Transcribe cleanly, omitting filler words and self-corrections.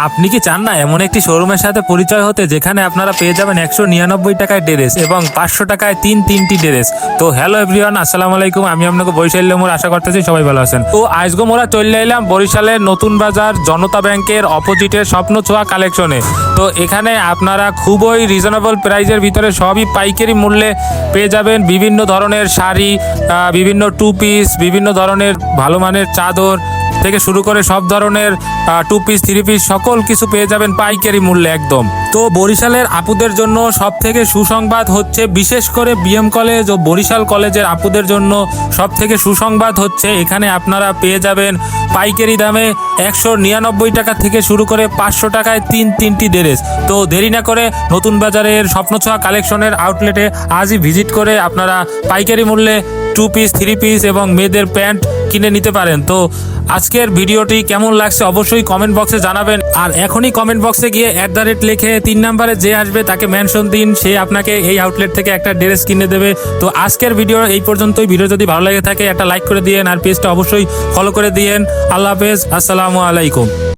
আপনি কি চান না এমন একটি শোরুমের সাথে পরিচয় হতে, যেখানে আপনারা পেয়ে যাবেন 199 টাকায় ড্রেস এবং 500 টাকায় তিনটি ড্রেস। তো হ্যালো এভরিওয়ান, আসসালামু আলাইকুম। আমি আপনাকে বরিশাল মোড় আশা করতেছি সবাই ভালো আছেন। তো আজকে মোরা চলে এলাম বরিশালের নতুন বাজার জনতা ব্যাংকের অপোজিটের স্বপ্ন ছোঁয়া কালেকশনে। তো এখানে আপনারা খুবই রিজনেবল প্রাইজের ভিতরে সবই পাইকারি মূল্যে পেয়ে যাবেন। বিভিন্ন ধরনের শাড়ি, বিভিন্ন টু পিস, বিভিন্ন ধরনের ভালো মানের চাদর থেকে শুরু করে সব ধরনের টু পিস, থ্রি পিস সকল কিছু পেয়ে যাবেন পাইকারি মূল্যে একদম। তো বরিশালের আপুদের জন্য সব থেকে সুসংবাদ হচ্ছে, বিশেষ করে বিএম কলেজ ও বরিশাল কলেজের আপুদের জন্য সব থেকে সুসংবাদ হচ্ছে, এখানে আপনারা পেয়ে যাবেন পাইকারি দামে 199 টাকা থেকে শুরু করে 500 টাকায় তিনটি ড্রেস। তো দেরি না করে নতুন বাজারের স্বপ্নছোঁয়া কালেকশনের আউটলেটে আজই ভিজিট করে আপনারা পাইকারি মূল্যে টু পিস, থ্রি পিস এবং মেয়েদের প্যান্ট কিনে নিতে পারেন। তো আজকের ভিডিওটি কেমন লাগছে অবশ্যই কমেন্ট বক্সে জানাবেন। আর এখনই কমেন্ট বক্সে গিয়ে @ লিখে 3 নম্বরে যে আসবে তাকে মেনশন দিন, সে আপনাকে এই আউটলেট থেকে একটা ড্রেস কিনে দেবে। তো আজকের ভিডিও এই পর্যন্তই। ভিডিও যদি ভালো লাগে থাকে একটা লাইক করে দিয়েন আর পেজটা অবশ্যই ফলো করে দিয়েন। আল্লাহ হাফেজ, আসসালামু আলাইকুম।